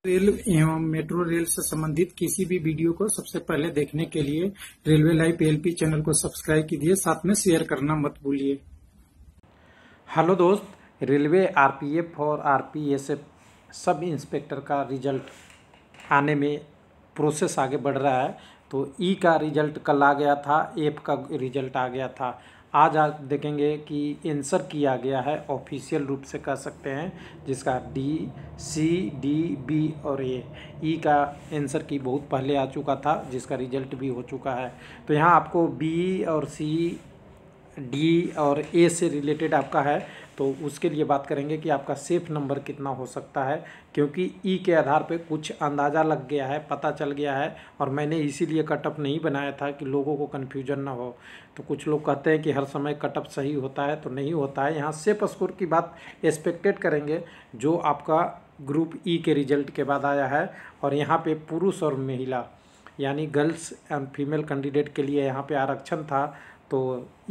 Rail एवं metro rail से संबंधित किसी भी वीडियो को सबसे पहले देखने के लिए रेलवे लाइव पीएलपी चैनल को सब्सक्राइब कीजिए, साथ में शेयर करना मत भूलिए। हेलो दोस्त, रेलवे आरपीएफ और आरपीएसएफ सब इंस्पेक्टर का रिजल्ट आने में प्रोसेस आगे बढ़ रहा है। तो ई का रिजल्ट कल आ गया था, एफ का रिजल्ट आ गया था। आज देखेंगे कि आंसर किया गया है ऑफिशियल रूप से कह सकते हैं, जिसका डी, सी, डी, बी और ए। ई का आंसर की बहुत पहले आ चुका था, जिसका रिजल्ट भी हो चुका है। तो यहाँ आपको बी और सी, डी और ए से रिलेटेड आपका है, तो उसके लिए बात करेंगे कि आपका सेफ नंबर कितना हो सकता है, क्योंकि ई के आधार पे कुछ अंदाज़ा लग गया है, पता चल गया है। और मैंने इसीलिए कटअप नहीं बनाया था कि लोगों को कन्फ्यूजन ना हो। तो कुछ लोग कहते हैं कि हर समय कटअप सही होता है, तो नहीं होता है। यहाँ सेफ स्कोर की बात एक्सपेक्टेड करेंगे, जो आपका ग्रुप ई के रिजल्ट के बाद आया है। और यहाँ पे पुरुष और महिला यानी गर्ल्स एंड फीमेल कैंडिडेट के लिए यहाँ पे आरक्षण था। तो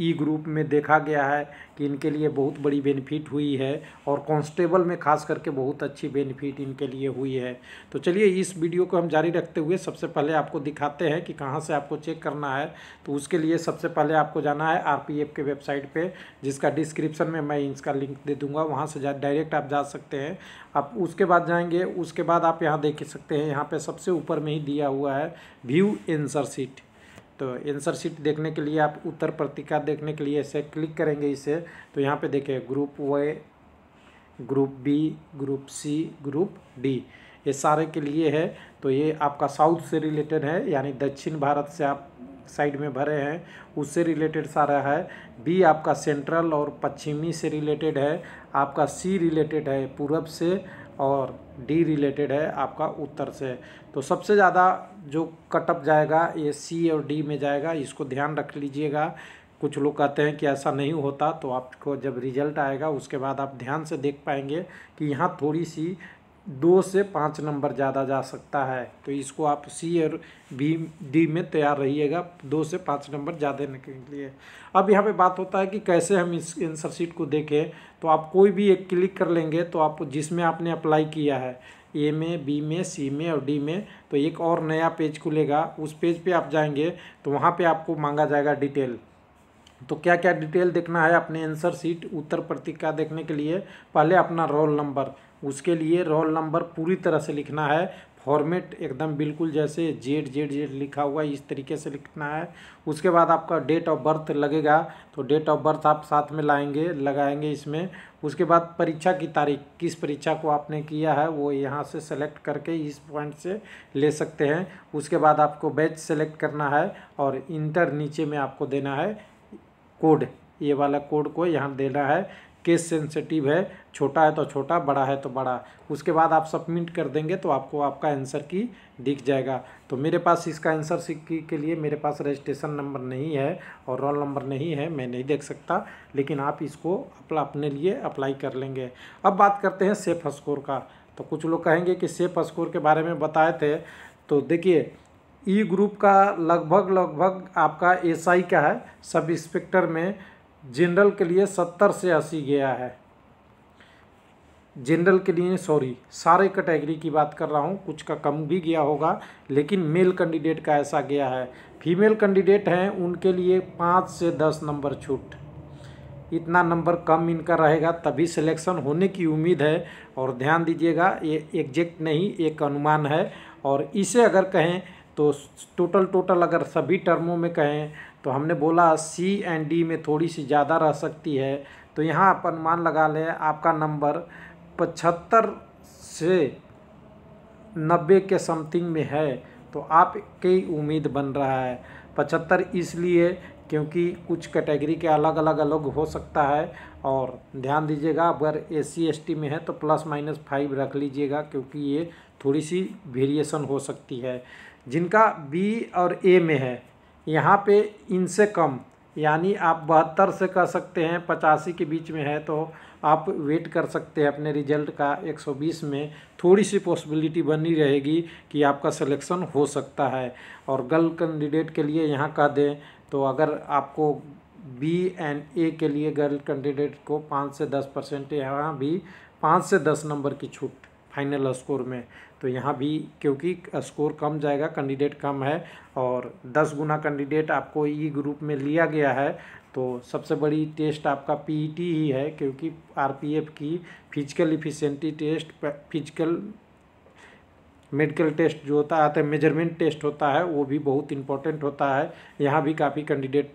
ई ग्रुप में देखा गया है कि इनके लिए बहुत बड़ी बेनिफिट हुई है, और कांस्टेबल में खास करके बहुत अच्छी बेनिफिट इनके लिए हुई है। तो चलिए इस वीडियो को हम जारी रखते हुए सबसे पहले आपको दिखाते हैं कि कहां से आपको चेक करना है। तो उसके लिए सबसे पहले आपको जाना है आरपीएफ के वेबसाइट पे, जिसका डिस्क्रिप्शन में मैं इसका लिंक दे दूँगा, वहाँ से डायरेक्ट आप जा सकते हैं। आप उसके बाद जाएंगे, उसके बाद आप यहाँ देख सकते हैं, यहाँ पर सबसे ऊपर में ही दिया हुआ है व्यू आंसर शीट। तो आंसर शीट देखने के लिए आप उत्तर पत्रिका देखने के लिए ऐसे क्लिक करेंगे इसे। तो यहाँ पे देखिए group A, group B, group C, group D, ये सारे के लिए है। तो ये आपका साउथ से रिलेटेड है, यानी दक्षिण भारत से आप साइड में भरे हैं, उससे रिलेटेड सारा है। बी आपका सेंट्रल और पश्चिमी से रिलेटेड है। आपका सी रिलेटेड है पूरब से, और डी रिलेटेड है आपका उत्तर से। तो सबसे ज़्यादा जो कटअप जाएगा ये सी और डी में जाएगा, इसको ध्यान रख लीजिएगा। कुछ लोग कहते हैं कि ऐसा नहीं होता, तो आपको जब रिजल्ट आएगा उसके बाद आप ध्यान से देख पाएंगे कि यहाँ थोड़ी सी 2 से 5 नंबर ज़्यादा जा सकता है। तो इसको आप सी और बी, डी में तैयार रहिएगा 2 से 5 नंबर ज़्यादा देने के लिए। अब यहाँ पे बात होता है कि कैसे हम इस आंसर शीट को देखें। तो आप कोई भी एक क्लिक कर लेंगे, तो आप जिसमें आपने अप्लाई किया है, ए में, बी में, सी में और डी में, तो एक और नया पेज खुलेगा। उस पेज पे आप जाएंगे तो वहाँ पे आपको मांगा जाएगा डिटेल। तो क्या क्या डिटेल देखना है अपने आंसर शीट उत्तर पत्रिका देखने के लिए? पहले अपना रोल नंबर, उसके लिए रोल नंबर पूरी तरह से लिखना है, फॉर्मेट एकदम बिल्कुल जैसे जेड जेड जेड लिखा हुआ है इस तरीके से लिखना है। उसके बाद आपका डेट ऑफ बर्थ लगेगा, तो डेट ऑफ बर्थ आप साथ में लगाएंगे इसमें। उसके बाद परीक्षा की तारीख, किस परीक्षा को आपने किया है वो यहाँ से सेलेक्ट करके इस पॉइंट से ले सकते हैं। उसके बाद आपको बैच सेलेक्ट करना है, और इंटर नीचे में आपको देना है कोड, ये वाला कोड को यहाँ देना है। केस सेंसिटिव है, छोटा है तो छोटा, बड़ा है तो बड़ा। उसके बाद आप सबमिट कर देंगे तो आपको आपका आंसर की दिख जाएगा। तो मेरे पास इसका आंसर की के लिए मेरे पास रजिस्ट्रेशन नंबर नहीं है और रोल नंबर नहीं है, मैं नहीं देख सकता, लेकिन आप इसको अपने लिए अप्लाई कर लेंगे। अब बात करते हैं सेफ स्कोर का। तो कुछ लोग कहेंगे कि सेफ स्कोर के बारे में बताए थे। तो देखिए ई ग्रुप का लगभग आपका एसआई का है, सब इंस्पेक्टर में। जनरल के लिए 70 से 80 गया है। जनरल के लिए सारे कैटेगरी की बात कर रहा हूँ, कुछ का कम भी गया होगा, लेकिन मेल कैंडिडेट का ऐसा गया है। फीमेल कैंडिडेट हैं उनके लिए 5 से 10 नंबर छूट, इतना नंबर कम इनका रहेगा, तभी सिलेक्शन होने की उम्मीद है। और ध्यान दीजिएगा, ये एग्जैक्ट नहीं, एक अनुमान है। और इसे अगर कहें तो टोटल अगर सभी टर्मों में कहें तो हमने बोला सी एंड डी में थोड़ी सी ज़्यादा रह सकती है। तो यहाँ आप अनुमान लगा लें आपका नंबर 75 से 90 के समथिंग में है, तो आपकी उम्मीद बन रहा है। 75 इसलिए क्योंकि कुछ कैटेगरी के अलग हो सकता है। और ध्यान दीजिएगा, अगर SC ST में है तो ±5 रख लीजिएगा, क्योंकि ये थोड़ी सी वेरिएशन हो सकती है। जिनका B और A में है, यहाँ पे इनसे कम, यानी आप 72 से कर सकते हैं, 85 के बीच में है तो आप वेट कर सकते हैं अपने रिजल्ट का। 120 में थोड़ी सी पॉसिबिलिटी बनी रहेगी कि आपका सिलेक्शन हो सकता है। और गर्ल कैंडिडेट के लिए यहाँ कह दें तो अगर आपको B एंड A के लिए गर्ल कैंडिडेट को 5 से 10%, यहाँ भी 5 से 10 नंबर की छूट फाइनल स्कोर में। तो यहाँ भी क्योंकि स्कोर कम जाएगा, कैंडिडेट कम है और 10 गुना कैंडिडेट आपको ई ग्रुप में लिया गया है, तो सबसे बड़ी टेस्ट आपका पीईटी ही है, क्योंकि आरपीएफ की physical efficiency test, physical medical test जो होता है मेजरमेंट टेस्ट होता है, वो भी बहुत इंपॉर्टेंट होता है। यहाँ भी काफ़ी कैंडिडेट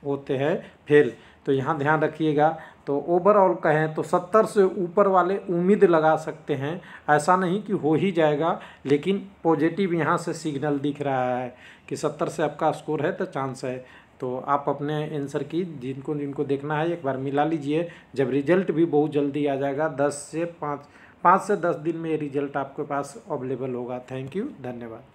होते हैं फेल, तो यहाँ ध्यान रखिएगा। तो ओवरऑल कहें तो 70 से ऊपर वाले उम्मीद लगा सकते हैं, ऐसा नहीं कि हो ही जाएगा, लेकिन पॉजिटिव यहाँ से सिग्नल दिख रहा है कि 70 से आपका स्कोर है तो चांस है। तो आप अपने आंसर की जिनको देखना है एक बार मिला लीजिए। जब रिजल्ट भी बहुत जल्दी आ जाएगा, 5 से 10 दिन में ये रिजल्ट आपके पास अवेलेबल होगा। थैंक यू, धन्यवाद।